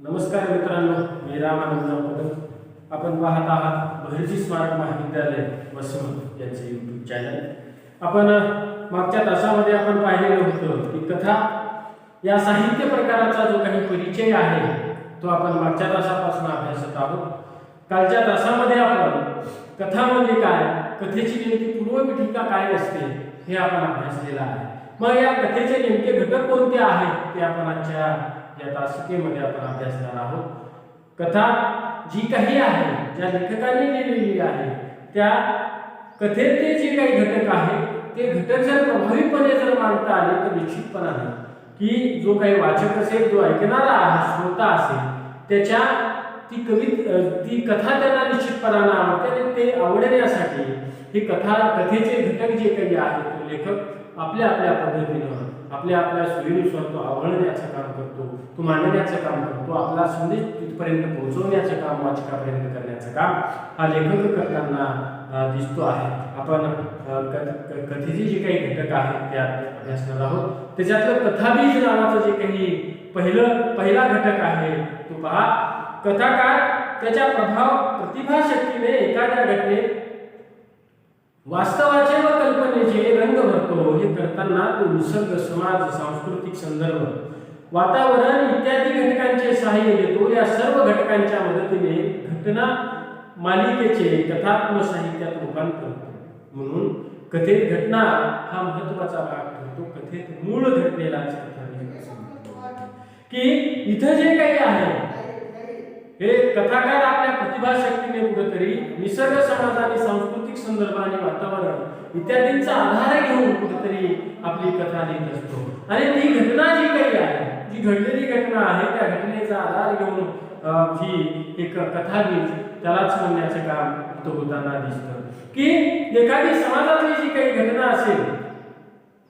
नमस्कार मित्रांनो, मी रामानंद पदक. आपण पाहत आहात बहिर्जी स्मारक महाविद्यालय वसमत यांचे यूट्यूब चॅनल. आपण मागच्या तासामध्ये आपण पाहिलेलं होतं की कथा या साहित्य प्रकाराचा जो काही परिचय आहे तो आपण मागच्या तासापासून अभ्यासत आहोत. कालच्या तासामध्ये आपण कथा म्हणजे काय, कथेची नेमकी पूर्वपीठिका काय असते हे आपण अभ्यासलेलं आहे. मग या कथेचे नेमके घटक कोणते आहेत ते आपण आजच्या या तासिकेमध्ये आपण अभ्यासणार आहोत. कथा जी काही आहे, ज्या लेखकाने लिहिलेली आहे, त्या कथेतले जे काही घटक आहेत ते घटक जर प्रभावीपणे जर मांडता आले तर निश्चितपणाने की जो काही वाचक असेल, जो ऐकणारा आहे, श्रोता असेल, त्याच्या ती कथा त्यांना निश्चितपणाने आवडते. आणि ते आवडण्यासाठी ही कथेचे घटक जे काही आहेत ते लेखक आपल्या आपल्या पद्धतीनं आपल्या आपल्या सोयीनुसार तो आवडण्याचं काम करतो, तो मांडण्याचं काम करतो, आपला संदेश तिथपर्यंत पोहोचवण्याचं काम, वाचकापर्यंत करण्याचं काम हा लेखक करताना दिसतो आहे. आपण कथेचे जे काही घटक आहेत ते अभ्यासणार आहोत. त्याच्यातलं कथाबीज नावाचं जे काही पहिला घटक आहे तो पहा. कथाकार त्याच्या प्रतिभाशक्तीने एखाद्या घटनेत वास्तवाचे व कल्पनेचे रंग भरतो. हे करताना तो निसर्ग, समाज, सांस्कृतिक संदर्भ, वातावरण इत्यादी घटकांचे सहाय्य घेतो. या सर्व घटकांच्या मदतीने घटना मालिकेचे कथात्मक साहित्यात रूपांतर होते. म्हणून कथेत घटना हा महत्त्वाचा भाग ठरतो. कथेत मूळ घटनेलाच कथा की इथं जे काही आहे हे कथाकार आपल्या प्रतिभाशक्तीने कुठेतरी निसर्ग, समाज आणि सांस्कृतिक संदर्भ आणि वातावरण इत्यादींचा आधार घेऊन कुठेतरी आपली कथा लिहित असतो. आणि ती घटना जी काही आहे, जी घडलेली घटना आहे, त्या घटनेचा आधार घेऊन जी एक कथाबीज त्यालाच म्हणण्याचं काम इथं होताना दिसतं. की एखादी समाजातली जी काही घटना असेल,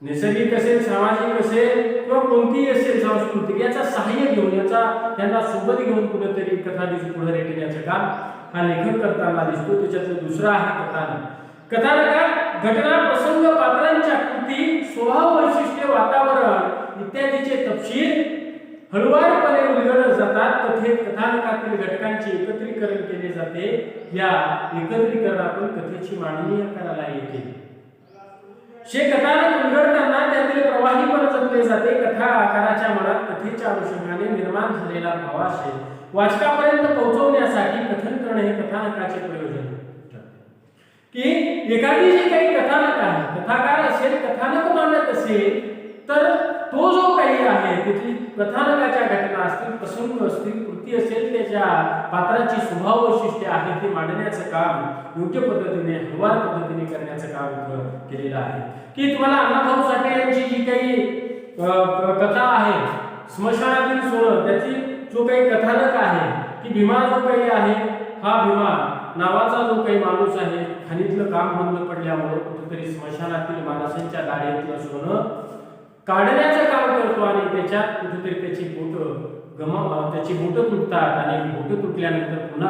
नैसर्गिक असेल, सामाजिक असेल किंवा कोणतीही असेल, सांस्कृतिक, याचा सहाय्य घेऊन यांना सोबत घेऊन कुठेतरी कथाबीज पुढे रेटण्याचं काम हा लेखन करताना दिसतो. त्याच्यातलं दुसरं आहे कथानक. कथानकात घटना, प्रसंग, पात्रांच्या कृती, स्वभाव, वैशिष्ट्ये, वातावरण इत्यादीचे तपशील हळूवारपणे उलगडत जातात. कथेत कथानकातील घटकांचे एकत्रीकरण केले जाते. या एकत्रीकरणातून कथेची मांडणी करायला येते. कथानक उलगडताना त्यातील प्रवाहीपण जपले जाते. कथाकाराच्या मनात कथेच्या अनुषंगाने निर्माण झालेला भावाशय वाचकापर्यंत पोहोचवण्यासाठी कथन करणे हे कथानकाचे प्रयोजन की एखादी जी काही कथानक आहे, कथाकार असेल, कथानक मांडत असेल तर तो जो काही आहे तिथली कथानकाच्या घटना असतील, प्रसंग असतील, कृती असेल, त्याच्या पात्राची स्वभाव वैशिष्ट्ये आहे ते मांडण्याचं काम योग्य पद्धतीने, हळूवार पद्धतीने करण्याचं काम केलेलं आहे. की तुम्हाला अण्णाभाऊ साठे यांची जी काही कथा आहे, स्मशानातील सोनं, त्याची जो काही कथानक आहे की भीमा जो काही आहे, हा भीमा नावाचा जो काही माणूस आहे, खाणीतलं काम बंद पडल्यामुळे कुठेतरी स्मशानातील माणसांच्या गाड्यातलं सोनं काढण्याचं काम करतो आणि त्याच्यात कुठेतरी त्याची बोटं तुटतात आणि बोटं तुटल्यानंतर पुन्हा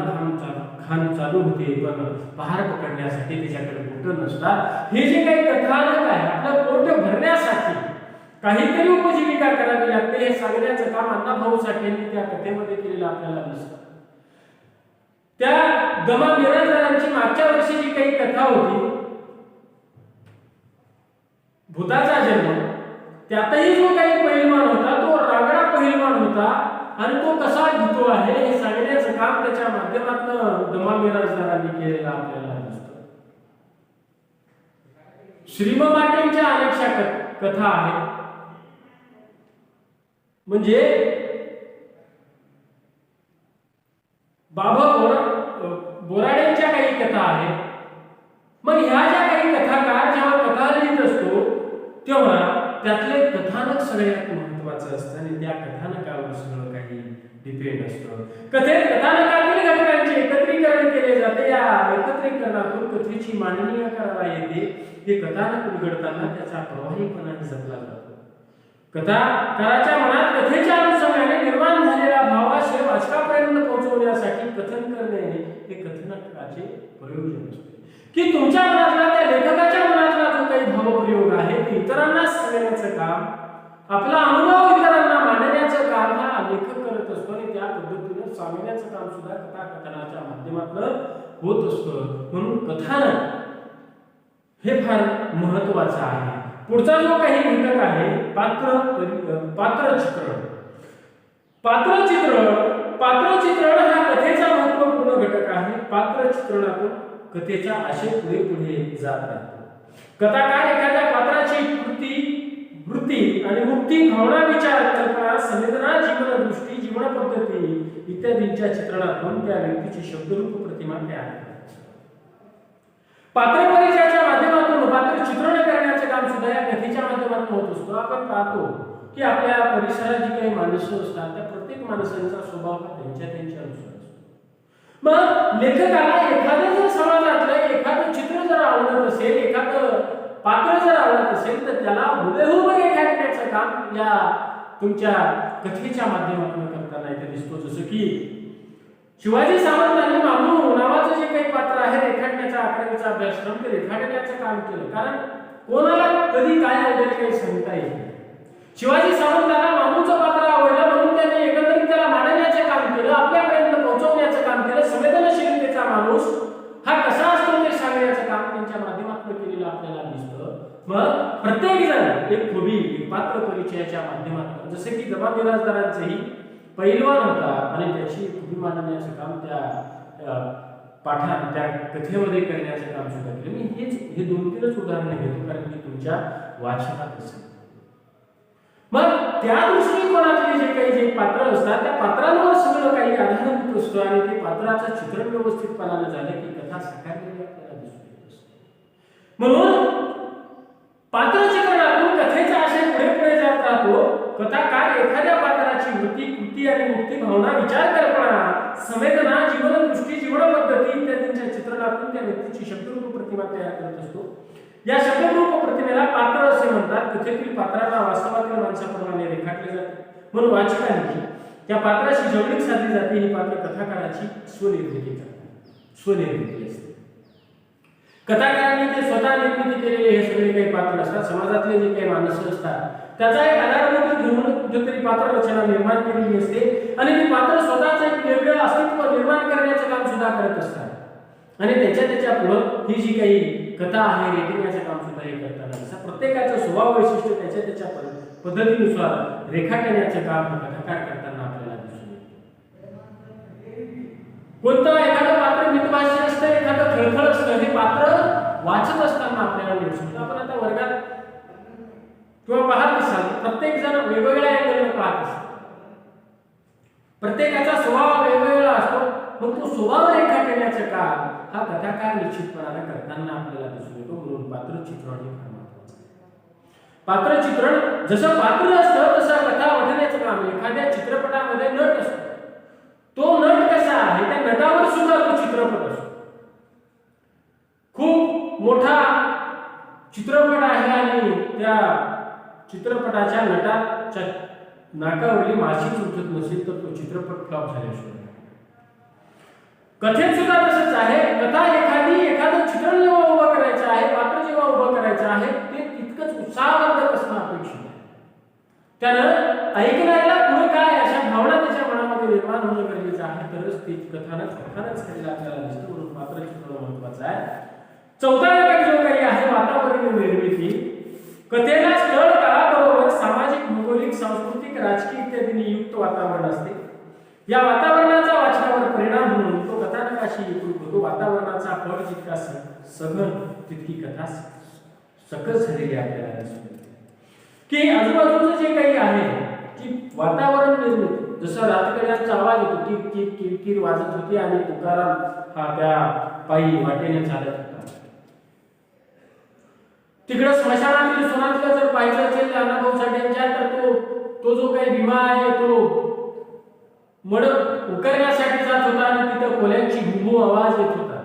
खाण चालू होते, पण पहार पकडण्यासाठी त्याच्याकडे बोटं नसतात. हे जे काही कथानक आहे, आपलं पोट भरण्यासाठी काहीतरी उपजीविका करावी लागते, हे सांगण्याचं काम अण्णाभाऊ साठे यांनी त्या कथेमध्ये केलेलं आपल्याला दिसतं. त्या दमा मिराजदारांची मागच्या वर्षी जी काही कथा होती, भूताचा जन्म, त्यातही जो काही पहिलवान होता तो रांगडा पहिलवान होता आणि तो कसा भूतो आहे हे सांगण्याचं काम त्याच्या माध्यमातून दमा मिराजदारांनी केलेलं आपल्याला दिसतं. श्रीममाटेंच्या अनेकशा कथा आहेत. म्हणजे बाबा बोराडेंच्या काही कथा आहेत. मग ह्या ज्या काही कथाकार जेव्हा कथा लिहित असतो तेव्हा त्यातले कथानक सगळ्यात महत्त्वाचं असतं आणि त्या कथानकावर सगळं काही डिपेंड असतं. कथेत कथानकातील घटकांचे एकत्रीकरण केले जाते. या एकत्रीकरणातून कथेची मांडणी करायला येते. हे कथानक उलगडताना त्याचा प्रवाहीपणा जपला जातो. कथाकाराच्या मनात कथेच्या अनुषंगाने निर्माण झालेला भावाशय वाचकापर्यंत पोहोचवण्यासाठी कथन करणे हे कथानकाचे प्रयोजन असते. की तुमच्या मनातला, त्या लेखकाच्या मनातला जो काही भावप्रयोग आहे ते इतरांना सांगण्याचं काम, आपला अनुभव इतरांना मांडण्याचं काम हा लेखक करत असतो आणि त्या पद्धतीने सांगण्याचं काम सुद्धा कथाकथनाच्या माध्यमातून होत असतं. म्हणून कथानक हे फार महत्वाचं आहे. पुढचा जो काही घटक आहे पात्रचित्रण. पात्रचित्रण हा कथेचा महत्त्वपूर्ण घटक आहे. पात्रचित्रणातून कथेचा आशय पुढे पुढे जात राहतो. कथाकार एखाद्या पात्राची वृत्ती आणि मुक्ती, भावना, विचार, कल्पना, संवेदना, जीवनदृष्टी, जीवन पद्धती इत्यादींच्या चित्रणातून त्या व्यक्तीची शब्दरूप प्रतिमा तयार करतात. पात्र परिचयाच्या माध्यमातून पात्र चित्रण करण्याचे काम सुद्धा या कथेच्या माध्यमातून होत असतो. आपण पाहतो की आपल्या परिसरात जी काही माणसं असतात त्या प्रत्येक माणसांचा स्वभाव हा त्यांच्या अनुसार असतो. मग लेखकाला एखादं जर समाजातलं एखादं चित्र जर आवडत असेल, एखादं पात्र जर आवडत असेल तर त्याला हुबेहूब रेखाटण्याचं काम या तुमच्या कथेच्या माध्यमातून करताना इथे दिसतो. जसं की शिवाजी सावंतांनी मामू नावाचं जे काही पात्र आहे रेखाटण्याचा 11वीचा अभ्यासक्रम ते रेखाटण्याचं काम केलं. कारण कोणाला कधी काय आवडेल काही सांगता येत नाही. शिवाजी सावंतांना मामूचं पात्र आवडलं म्हणून त्यांनी एकंदरीत त्याला मांडण्याचं काम केलं, आपल्यापर्यंत पोहोचवण्याचं काम केलं. संवेदनशीलतेचा माणूस हा कसा असतो ते सांगण्याचं काम त्यांच्या माध्यमातून केलेलं आपल्याला दिसतं. मग प्रत्येक जण एक खुबी पात्र परिचयाच्या माध्यमातून, जसे की दबा मिराजदारांचेही पैलवान होता आणि त्याची खुबी मांडण्याचं काम त्या पाठात त्या कथेमध्ये करण्याचं काम सुद्धा केलं. मी हे 2-3च उदाहरणं घेतो कारण की तुमच्या वाचनात असेल. मग त्या दृष्टिकोनातले जे पात्र असतात त्या पात्रांवर सगळं काही आधारभूत असतो आणि ते पात्राचं चित्रण व्यवस्थितपणाने झालं की कथा साकारलेली आपल्याला दिसून येत असते. म्हणून पात्रचित्रणातून कथेचा आशय पुढे पुढे जात राहतो. कथाकार एखाद्या पात्राची वृत्ती, कृती आणि मुक्ती, भावना, विचार, कल्पना, संवेदना, जीवनदृष्टी, जीवन पद्धती इत्यादींच्या चित्रणातून त्या व्यक्तीची शब्दरूप प्रतिमा तयार करत असतो. या शब्दरूप प्रतिमेला पात्र असे म्हणतात. कथेतील पात्रांना वास्तवातील माणसाप्रमाणे रेखाटले जाते. म्हणून वाचकांची त्या पात्राशी जवळीक साधली जाते. ही पात्र कथाकाराची स्वनिर्मिती असते. कथाकारांनी ते स्वतः निर्मिती केलेले हे सगळे काही पात्र असतात. समाजातले जे काही माणसं असतात त्याचा एक आधारभूत घेऊन कुठेतरी पात्र रचना निर्माण केलेली असते आणि ती पात्र स्वतःच एक वेगळं अस्तित्व निर्माण करण्याचं काम सुद्धा करत असतात. आणि त्याच्या पुढं ही जी काही कथा आहे रेखाटण्याचं काम सुद्धा हे करताना असतात. प्रत्येकाचं स्वभाव वैशिष्ट्य त्याच्या पद्धतीनुसार रेखाटण्याचं काम कथाकार करताना आपल्याला दिसून येतं. कोणतं एखादं पात्र मितभाषी असतं, एखादं खळखळ असतं, हे पात्र वाचत असताना आपल्याला दिसून येतं. आपण आता वर्गात किंवा पाहत असाल प्रत्येक जण वेगवेगळ्या अँगलने पाहत असतो. प्रत्येकाचा स्वभाव वेगवेगळा असतो. मग तो स्वभाव रेखाटण्याचं काम हा कथाकार निश्चितपणाने करताना आपल्याला दिसून येतो. म्हणून पात्रचित्रण हे फार महत्त्वाचं आहे. पात्रचित्रण जसं पात्र असतं तसं कथा वाचण्याचं काम. एखाद्या चित्रपटामध्ये नट असतो. तो नट कसा आहे त्या नटावर सुद्धा तो चित्रपट असतो. खूप मोठा चित्रपट आहे आणि त्या चित्रपटाच्या नटाच्या नाकावरली माशीच उठत नसेल तर तो चित्रपट फ्लॉप झाल्याशिवाय. कथेत सुद्धा तसंच आहे. कथा एखादं चित्रण जेव्हा उभं करायचं आहे, पात्र जेव्हा उभं करायचं आहे ते तितकंच उत्साहवर्धक असणं अपेक्षित आहे. त्यानं ऐकणाऱ्याला पुढे काय अशा भावना त्याच्या मनामध्ये निर्माण होणं गरजेचं आहे. तरच ती कथानक झालेलं आपल्याला दिसतं. म्हणून पात्रचित्रण महत्वाचं आहे. चौथा घटक जो काही आहे वातावरणीय निर्मिती. कथेला स्थळ, काळाबरोबर सामाजिक, भौगोलिक, सांस्कृतिक, राजकीय इत्यादींनी युक्त वातावरण असते. या वातावरणाचा वाचनावर परिणाम होऊन तो कथानकाशी एकरूप होतो. वातावरणाचा फळ जितका सघन तितकी कथा सकस झालेली आपल्याला दिसून येते. की आजूबाजूचं जे काही आहे की वातावरण निर्मिती, जसं रातकड्यांचा आवाज येतो, टिक टिक किरकिर वाजत होती आणि तुकाराम हा त्या पायी वाटेने चालत होता. तिकडे स्मशानातील सोनातलं जर पाहिलं असेल अण्णाभाऊ साठेंच्या तर तो जो काही भीमा आहे तो मड उकरण्यासाठी जात होता आणि तिथं कोल्यांची भुमभू आवाज येत होता.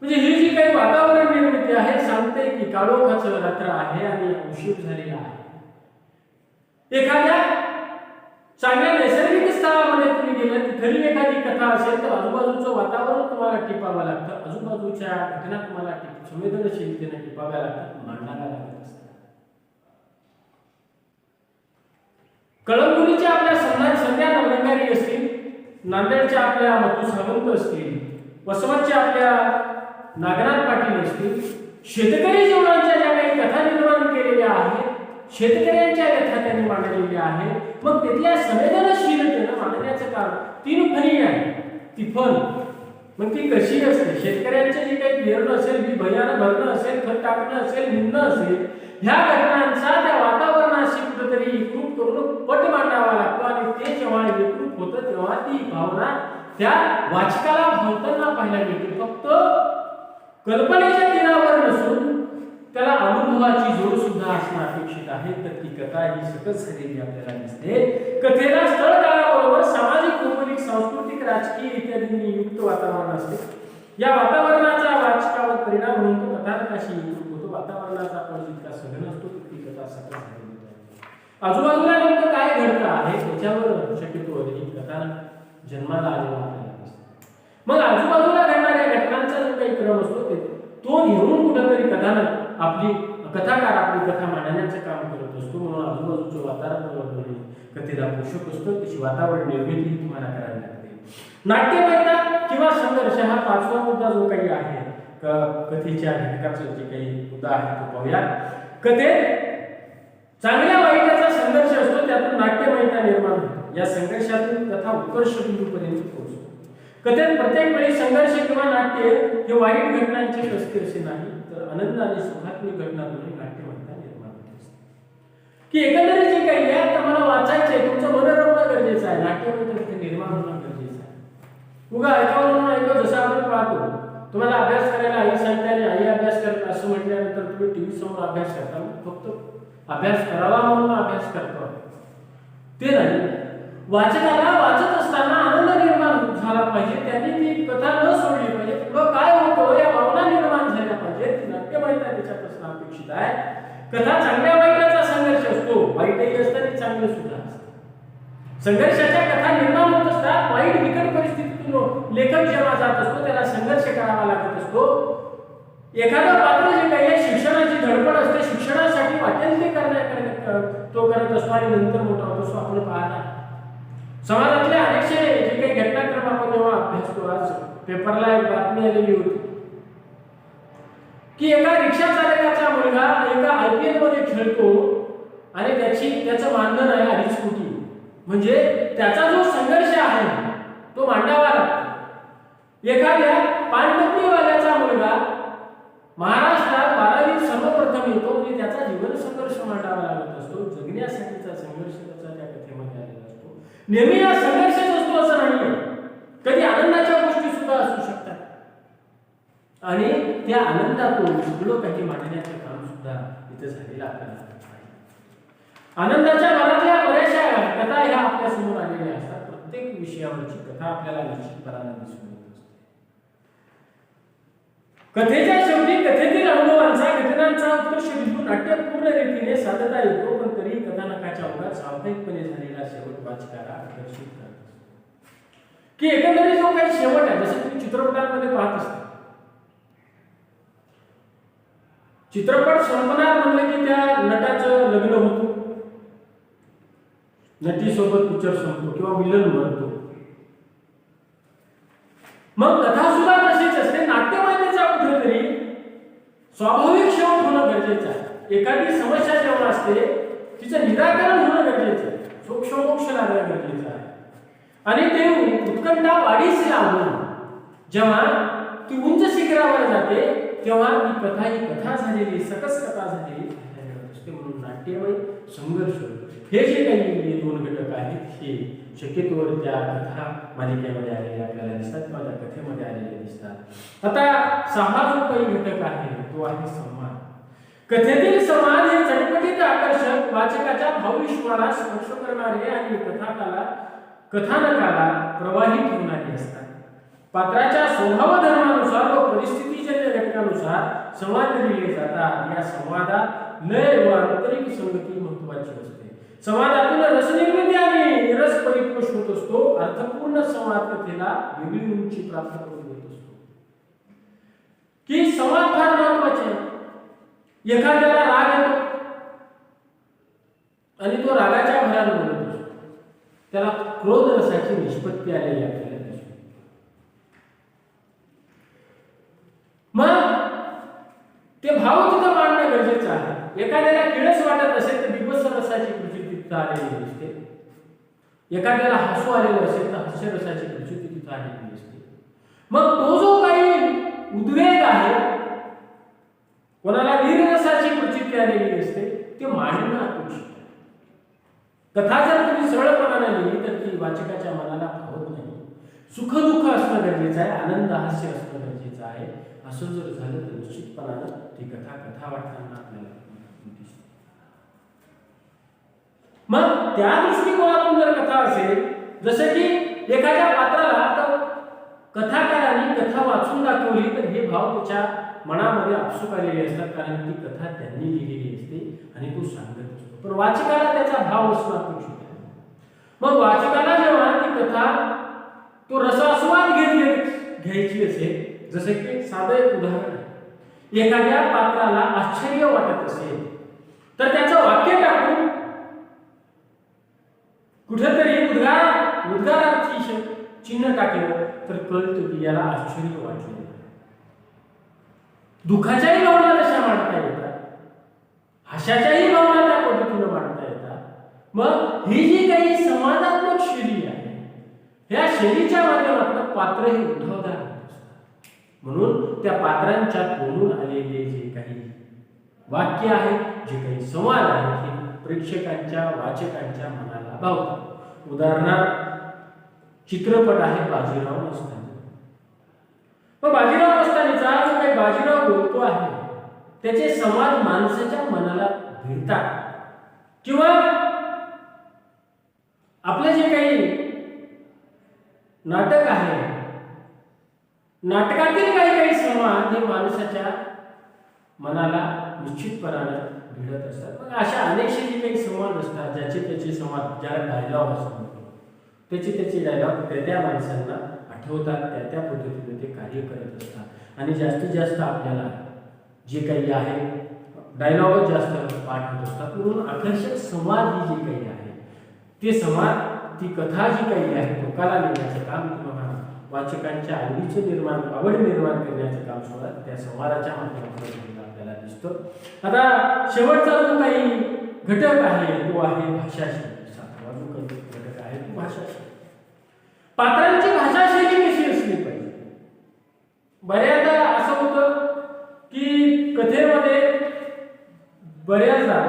म्हणजे ही जी काही वातावरण निर्मिती आहे सांगते की काळोखाचं रात्र आहे आणि उशीर झालेला आहे. एखाद्या चांगल्या नैसर्गिक स्थळामध्ये तुम्ही गेलं तिथली एखादी कथा असेल तर आजूबाजूचं वातावरण तुम्हाला टिपावं लागतं. आजूबाजूच्या घटना तुम्हाला संवेदनशीलतेने टिपाव्या लागतात, मांडाव्या लागत असतात. कळमनुरीच्या आपल्या संध्या नवरंगारी असतील, नांदेडच्या आपल्या मधु सावंत असतील, वसमतच्या आपल्या नागनाथ पाटील असतील, शेतकरी जीवनाच्या ज्या काही कथा निर्माण केलेल्या आहेत, शेतकऱ्यांच्या व्यथा त्यांनी मांडलेल्या आहेत, मग तिथल्या संवेदनशीलतेनं मांडण्याचं काम तीन फणी आहे. ती फण मग ती कशी असते, शेतकऱ्यांचे जे काही पेरणं असेल, बी भयानं भरणं असेल, खत टाकणं असेल, निंदणं असेल, ह्या घटनांचा त्या वातावरणाशी कुठेतरी एकरूप करून पट मांडावा लागतो आणि ते जेव्हा एकरूप होतं तेव्हा ती भावना त्या वाचकाला भावताना पाहायला मिळते. फक्त कल्पनेच्या तीरावर नसून त्याला अनुभवाची जोड सुद्धा असणं अपेक्षित आहे. तर ती कथा ही सकस झालेली आपल्याला दिसते. कथेला स्थळ काळाबरोबर सामाजिक, भौगोलिक, सांस्कृतिक, राजकीय इत्यादींनी युक्त वातावरण असते. या वातावरणाचा वाचकावर परिणाम होऊन तो कथानकाशी एकरूप होतो. वातावरणाचा आपण जितका सघन असतो तितकी कथा सकस झालेली आहे. आजूबाजूला नेमकं काय घडतं आहे त्याच्यावर शक्यतो ही कथानक जन्माला आलेला आपल्याला दिसतो. मग आजूबाजूला घडणाऱ्या घटनांचा जो काही क्रम असतो तो घेऊन कुठेतरी कथानक आपली कथाकार आपली कथा मांडण्याचं काम करत असतो. म्हणून आजूबाजूचं वातावरण कथेला पोषक असतो. त्याची वातावरण निर्मिती तुम्हाला करावी लागते. नाट्यमयता किंवा संघर्ष हा पाचवा मुद्दा जो काही आहे कथेच्या घटकाचा जे काही मुद्दा आहे तो पाहूया. कथेत चांगल्या वाईटाचा संघर्ष असतो, त्यातून नाट्यमयता निर्माण होते. या संघर्षातून कथा उत्कर्ष बिंदूपर्यंत पोहोचते. कथेत प्रत्येक वेळी संघर्ष किंवा नाट्य हे वाईट घटनांचे कसते असे नाही, तर आनंद आणि सुखात्मक घटनांतून नाट्यमयता निर्माण होते. की एकंदरीत जे काही आहे तर मला वाचायचं आहे, तुमचं मन रमणं गरजेचं आहे, नाट्यमयता तिथे निर्माण होणं गरजेचं आहे. उगा ऐकावं ऐकत जसं आपण पाहतो, तुम्हाला अभ्यास करायला आई सांगते आणि आई अभ्यास करत असं म्हटल्यानंतर तुम्ही टीव्ही समोर अभ्यास करता, फक्त अभ्यास करावा म्हणून अभ्यास करतो ते नाही. वाचकाला वाचत असताना आनंद निर्माण झाला पाहिजे, त्यांनी ती कथा न सोडली पाहिजे, पुढं काय होतं या भावना निर्माण झाल्या पाहिजेत. नाट्यमयता त्याच्यापासून अपेक्षित आहे. कथा चांगल्या वाईटाचा संघर्ष असतो, वाईटही असतं आणि चांगलं सुद्धा असतं. संघर्षाच्या कथा निर्माण होत असतात. वाईट बिकट परिस्थितीतून लेखक जेव्हा जात असतो त्याला संघर्ष करावा लागत असतो. एखादं पात्र जे काही आहे शिक्षणाची धडपड असते, शिक्षणासाठी वाटेल ते तो करत असतो आणि नंतर मोठा होत असतो. आपण पाहता समाजातल्या अनेकशे जे काही घटनाक्रम आपण जेव्हा अभ्यास करू, आज पेपरला एक बातमी आलेली होती की एका रिक्षा चालकाचा मुलगा एका IPL मध्ये खेळतो आणि त्याचं मानधन आहे 2.5 कोटी. म्हणजे त्याचा जो संघर्ष आहे तो मांडावा लागतो. एखाद्या पानटपरीवाल्याचा मुलगा महाराष्ट्रात 12वीत सर्वप्रथम येतो म्हणजे त्याचा जीवन संघर्ष मांडावा लागत असतो. जगण्यासाठीचा संघर्ष त्याचा त्या कथेमध्ये आलेला असतो. नेहमी हा संघर्षच असतो असं नाहीये, कधी आनंदाच्या गोष्टी सुद्धा असू शकतात आणि त्या आनंदातून सगळं काही मांडण्याचं काम सुद्धा इथे झालेलं आपल्याला आहे. आनंदाच्या मनातल्या बऱ्याचशा कथा ह्या आपल्या समोर आलेल्या असतात. प्रत्येक विषयावरची कथा आपल्याला निश्चितपणाने दिसून येत असते. कथेच्या शेवटी कथेतील अनुभवांचा घटनांचा उत्कर्ष बिंदू नाट्यपूर्ण रीतीने साधता येतो, पण तरी कथानकाच्या ओघात सावकाहिकपणे झालेला शेवट वाचकाला आकर्षित करत असतो. की एकंदरीत जो काही शेवट आहे, जसं तुम्ही चित्रपटांमध्ये पाहत असता, चित्रपट संपणार म्हणलं की त्या नटाचं लग्न होतं, नटीसोबत पिक्चर संपतो किंवा विलन मरतो. मग कथा सुद्धा तशीच असते. नाट्यमयतेचा कुठेतरी स्वाभाविक शेवट होणं गरजेचं आहे. एखादी समस्या जेव्हा असते तिचं निराकरण होणं गरजेचं आहे, मोक्ष लागणं गरजेचं आहे आणि ते उत्कंठा वाढीस लागून जेव्हा ती उंच शिखरावर जाते तेव्हा ती कथा ही कथा झालेली, सकस कथा झालेली असते. म्हणून नाट्यमय संघर्ष हे जे काही 2 घटक आहेत हे शक्यतोवर त्या कथा मालिकेमध्ये आलेले आपल्याला दिसतात किंवा त्या कथेमध्ये आलेले दिसतात. आता 6हा जो काही घटक आहे तो आहे संवाद. कथेतील संवाद हे चटपटीत, आकर्षक, वाचकाच्या भावविश्वाला स्पर्श करणारे आणि कथानकाला प्रवाहित होणारे असतात. पात्राच्या स्वभाव धर्मानुसार व परिस्थितीजन्य घटकानुसार संवाद दिले जातात. या संवादात लय व आंतरिक संगती महत्त्वाची असते. संवादातून रसनिर्मिती आणि रस परिपोष होत असतो. अर्थपूर्ण संवाद कथेला वेगळी उंची प्राप्त करून देत असतो. की संवाद फार महत्त्वाचे आहे. एखाद्याला राग येतो आणि तो रागाच्या भरात बोलत असतो. त्याला क्रोध रसाची निष्पत्ती आलेली आपल्याला दिसते. मग ते भाव तिथं मांडणं गरजेचं आहे. एखाद्याला किळस वाटत असेल तर बिभत्स रसाची प्रचिती तिथं आलेली दिसते. एखाद्याला हसू आलेलं असेल तर हास्य रसाची प्रचिती तिथं आलेली दिसते. मग तो जो काही उद्वेग आहे, कोणाला वीर रसाची प्रचिती आलेली असते, ते मांडणं अपेक्षित आहे. कथा जर तुम्ही सरळपणाने लिहिली तर ती वाचकाच्या मनाला भावत नाही. सुख दुःख असणं गरजेचं आहे, आनंद हास्य असणं गरजेचं आहे. असं जर झालं तर निश्चितपणानं ती कथा वाटताना आपल्याला दिसते. मग त्या दृष्टिकोनातून जर कथा असेल, जसं की एखाद्या पात्राला कथाकारांनी कथा वाचून दाखवली तर हे भाव त्याच्या मनामध्ये आपसूक आलेले असतात, कारण ती कथा त्यांनी लिहिलेली असते आणि तो सांगत असतो. पण वाचकाला त्याचा भाव असणं अपेक्षित आहे. मग वाचकाला जेव्हा ती कथा तो रसास्वाद घ्यायची असेल, जसे की साधं एक उदाहरण आहे, एखाद्या पात्राला आश्चर्य वाटत असेल तर त्याचं वाक्य टाकून कुठेतरी उद्गारार्थी चिन्ह टाकलं तर कळतं की याला आश्चर्य वाटले. दुःखाच्याही भावना तशा मांडता येतात, हास्याच्याही भावना त्या पद्धतीनं मांडता येतात. मग ही जी काही संवादात्मक शैली आहे, ह्या शैलीच्या माध्यमातून पात्र हे उद्भवदार असतात. म्हणून त्या पात्रांच्या तोंडून आलेले जे काही वाक्य आहे, जे काही संवाद आहे, हे प्रेक्षकांच्या वाचकांच्या मनाला भावतात. उदाहरणार्थ चित्रपट आहे बाजीराव मस्तानी. मग बाजीराव मस्तानीचा जो काही बाजीराव बोलतो आहे त्याचे संवाद माणसाच्या मनाला भिडतात. किंवा आपले जे काही नाटक आहे, नाटकातील काही संवाद हे माणसाच्या मनाला निश्चितपणाने भिडत असतात. मग अशा अनेकशे जे काही संवाद असतात, ज्याचे त्याचे संवाद, ज्याला डायलॉग असतो, त्याचे डायलॉग त्या माणसांना आठवतात, त्या पद्धतीने ते कार्य करत असतात. आणि जास्तीत जास्त आपल्याला जे काही आहे डायलॉगच जास्त पाठ होत असतात. म्हणून आकर्षक संवाद ही जे काही आहे ते संवाद, ती कथा जी काही आहे लोकाला नेण्याचं काम किंवा वाचकांच्या आवड निर्माण करण्याचं काम सुद्धा त्या संवादाच्या माध्यमातून आपल्याला दिसतं. आता शेवटचा जो काही घटक आहे तो आहे भाषाशैली. घटक आहे तो भाषाशैली. पात्रांची भाषाशैली कशी असली पाहिजे. बऱ्याचदा असं होतं की कथेमध्ये बऱ्याचदा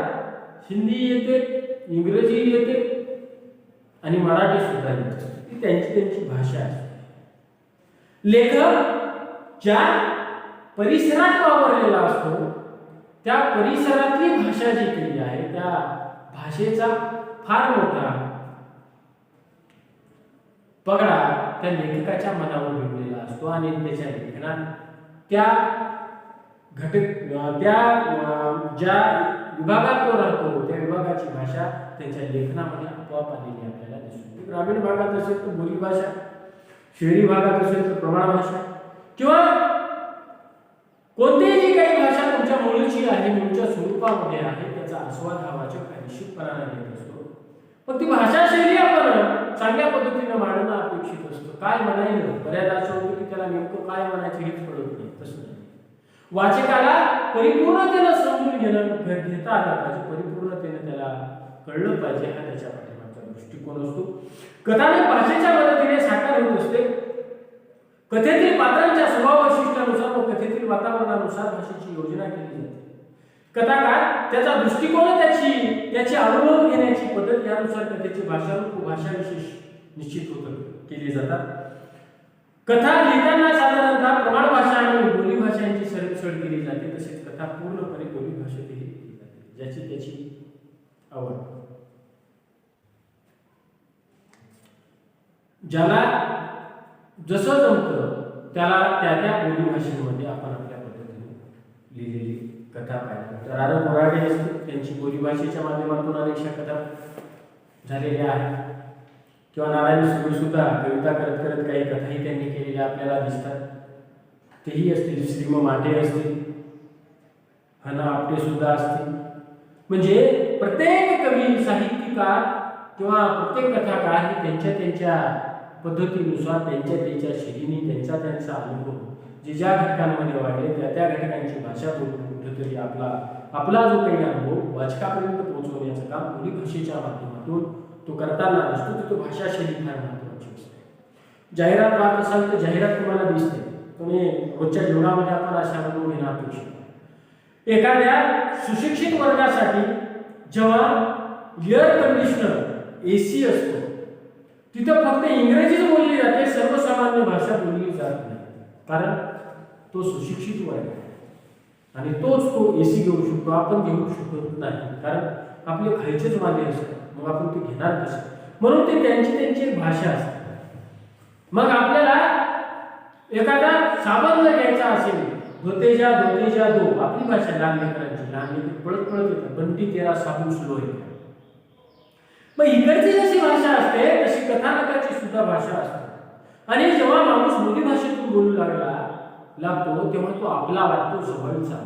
हिंदी येते, इंग्रजी येते आणि मराठी सुद्धा येते. ती त्यांची भाषा असते. लेखक ज्या परिसरात वावरलेला असतो त्या परिसरातली भाषा जी काही आहे त्या भाषेचा फार मोठा पगडा त्या लेखकाच्या मनावर भिडलेला असतो आणि त्याच्या लेखनात त्या ज्या विभागात तो राहतो त्या विभागाची भाषा त्यांच्या लेखनामध्ये आपोआप आलेली आपल्याला दिसते. ग्रामीण भागात असेल तर बोली भाषा, शहरी भागात असेल तर प्रमाण भाषा, किंवा कोणतीही जी काही भाषा तुमच्या मूळची आहे, मूळच्या स्वरूपामध्ये आहे, त्याचा आस्वाद हा वाचक निश्चितपणाने घेत असतो. पण ती भाषा शैली आपण चांगल्या पद्धतीने मांडणं अपेक्षित असतं. काय म्हणायचं, बऱ्याचदा असं होतं की त्याला नेमकं काय म्हणायचं हेच कळत नाही. तसं नाही, वाचकाला परिपूर्णतेनं समजून घेता आलं पाहिजे, परिपूर्णतेने त्याला कळलं पाहिजे, हा त्याच्या पाठीमागचा दृष्टिकोन असतो. कथानक भाषेच्या मदतीने साकार होत असते. कथेतील पात्रांच्या स्वभाव वैशिष्ट्यानुसार व कथेतील वातावरणानुसार भाषेची योजना केली जाते. कथाकार त्याचा दृष्टिकोन, त्याची अनुभव घेण्याची पद्धत यानुसार कथेची भाषारूप भाषा विशेष निश्चित केली जातात. कथा लिहिताना साधारणतः प्रमाण भाषा आणि बोली भाषा यांची सरमिसळ केली जाते. तसेच कथा पूर्णपणे बोली भाषेतही लिहिली जाते, ज्याची त्याची आवड. ज्याला जसं जमतं त्याला त्या बोली भाषेमध्ये आपण आपल्या पद्धतीने लिहिलेली कथा पाहिजे. तर आर मोराडे असतील, त्यांची बोली भाषेच्या माध्यमातून अनेकशा कथा झालेल्या आहेत. किंवा नारायण सुरे सुद्धा कविता करत करत काही कथाही त्यांनी केलेल्या आपल्याला दिसतात. तेही असतील. श्रीम माटे असतील, हना आपटे सुद्धा असतील. म्हणजे प्रत्येक कवी, साहित्यकार किंवा प्रत्येक कथाकार हे त्यांच्या पद्धतीनुसार त्यांच्या शैलीने त्यांचा अनुभव जे ज्या घटकांमध्ये वाढले त्या घटकांची भाषा बोलून कुठेतरी आपला जो काही अनुभव वाचकापर्यंत पोहोचवण्याचं काम बोली भाषेच्या माध्यमातून तो करताना दिसतो. तो भाषा शैली फार महत्त्वाची असते. जाहिरात पाहत असाल तर जाहिरात तुम्हाला दिसते. तुम्ही रोजच्या जीवनामध्ये आपण अशा अनुभव घेणं अपेक्षित आहे. एखाद्या सुशिक्षित वर्गासाठी जेव्हा एअर कंडिशनर AC असतो तिथं फक्त इंग्रजीच बोलली जाते, सर्वसामान्य भाषा बोलली जात नाही. कारण तो सुशिक्षित वर्ग आहे आणि तोच तो AC घेऊ शकतो, आपण घेऊ शकत नाही. कारण आपले खायचेच मागे असतात, मग आपण ते घेणार कसं? म्हणून ते त्यांची भाषा असते. मग आपल्याला एखादा साबण जर घ्यायचा असेल, धोतेजा दो, आपली भाषा लहान लेकरांची पळत येतात, बंटी तेरा साबून सुलो आहे. मग इकडची जशी भाषा असते तशी कथानकाची सुद्धा भाषा असते. आणि जेव्हा माणूस बोली भाषेतून बोलू लागतो तेव्हा तो आपला वाटतो, जवळचा.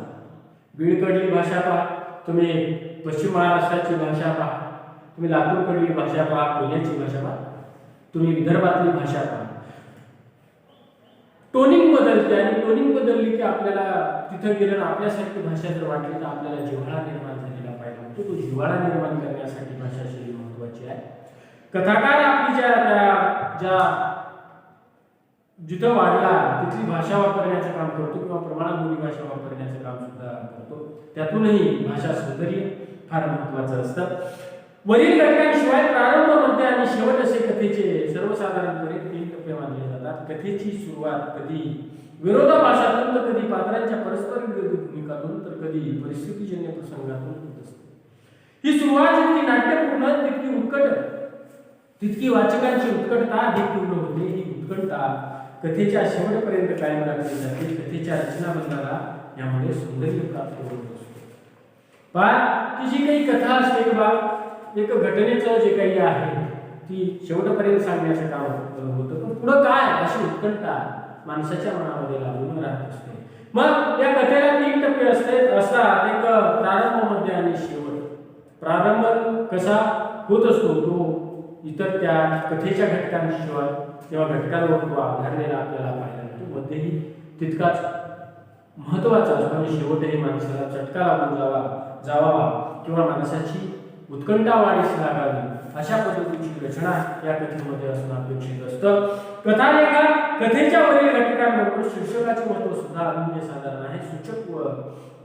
बीडकडली भाषा पहा, तुम्ही पश्चिम महाराष्ट्राची भाषा पहा, तुम्ही लातूरकडली भाषा पहा, पुण्याची भाषा पहा, तुम्ही विदर्भातली भाषा पहा. टोनिंग बदलते आणि टोनिंग बदलली की आपल्याला तिथं गेलं आपल्यासारखी भाषा जर वाटली तर आपल्याला जिव्हाळा निर्माण झालेला पाहिजे. तो जिव्हाळा निर्माण करण्यासाठी भाषा शैली महत्वाची आहे. कथाकार आपली ज्या जिथं वाढला तिथली भाषा वापरण्याचं काम करतो किंवा प्रमाणात बोली भाषा वापरण्याचं काम सुद्धा करतो. त्यातूनही भाषा सौंदर्य फार महत्वाचं असतं. वरील घटकांशिवाय प्रारंभ, मध्य आणि शेवट असे कथेचे सर्वसाधारणपणे 3 टप्पे मानले जातात. कथेची सुरुवात कधी विरोधाभासातून तर कधी पात्रांच्या परस्पर विरोधी भूमिकातून तर कधी परिस्थितीजन्य प्रसंगातून होत असते. ही सुरुवात जितकी नाट्यपूर्ण तितकी उत्कट, तितकी वाचकांची उत्कटता ही पूर्ण होते. ही उत्कटता कथेच्या शेवटपर्यंत कायम राखली जाते. कथेच्या रचनाबंधाला यामुळे सौंदर्य प्राप्त होत असते. पण जी काही कथा असते किंवा एक घटनेचं जे काही आहे ती शेवटपर्यंत सांगण्याचं काम होतं. पण पुढं काय अशी उत्कंठा माणसाच्या मनामध्ये लागून राहत असते. मग या कथेला 3 टप्पे असतात. एक प्रारंभ, मध्य आणि शेवट. प्रारंभ कसा होत असतो तो इतर त्या कथेच्या घटकांशिवाय किंवा घटकांवर तो आधारलेला आपल्याला पाहायला मिळतो. मध्येही तितकाच महत्वाचा असतो आणि शेवटही माणसाला चटका लागून जावा किंवा माणसाची उत्कंठा वाढीस लागावी अशा पद्धतीची रचना या कथेमध्ये असणं अपेक्षित असतं. कथालेखा कथेच्या वरील घटकांबरोबर शीर्षकाचे महत्व सुद्धा अनन्यसाधारण आहे. सूचक व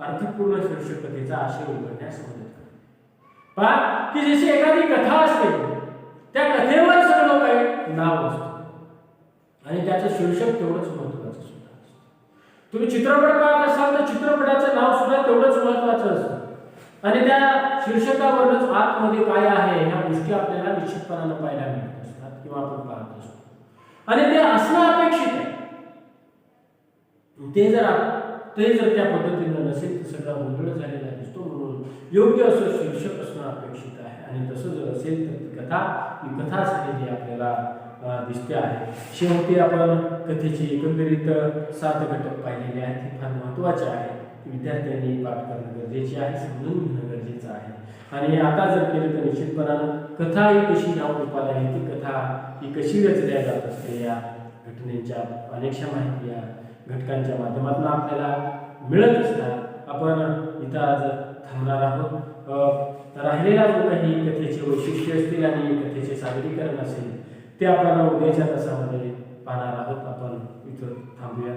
अर्थपूर्ण शीर्षक कथेचा आशय उलगडण्यास मदत करते. पहा की जशी एखादी कथा असते त्या कथेवर सगळं काही नाव असतं आणि त्याचं शीर्षक तेवढंच महत्वाचं सुद्धा असतं. तुम्ही चित्रपट पाहत असाल तर चित्रपटाचं नाव सुद्धा तेवढंच महत्वाचं असतं आणि त्या शीर्षकावरच आतमध्ये काय आहे ह्या गोष्टी आपल्याला निश्चितपणानं पाहायला मिळत असतात किंवा आपण पाहत असतो आणि ते असणं अपेक्षित आहे. ते जर त्या पद्धतीनं नसेल तर सगळा गोंधळ झालेला दिसतो. म्हणून योग्य असं शीर्षक असणं अपेक्षित आहे आणि तसं जर असेल तर ही कथा झालेली आपल्याला दिसते आहे. शेवटी आपण कथेचे एकंदरीत 7 घटक पाहिलेले आहेत. हे फार महत्त्वाचे आहे. विद्यार्थ्यांनी पाठ करणं गरजेचे आहे, समजून घेणं गरजेचं आहे. आणि आता जर केलं तर निश्चितपणानं कथा ही कशी नावरूपाला येते, कथा ही कशी रचल्या जात असते, या घटनेच्या अनेकशा माहिती या घटकांच्या माध्यमातून आपल्याला मिळत असतात. आपण इथं आज थांबणार आहोत. राहिलेला जो काही कथेचे वैशिष्ट्य असतील आणि कथेचे सादरीकरण असेल ते आपण उद्याच्या तासामध्ये पाहणार आहोत. आपण इथं थांबूया.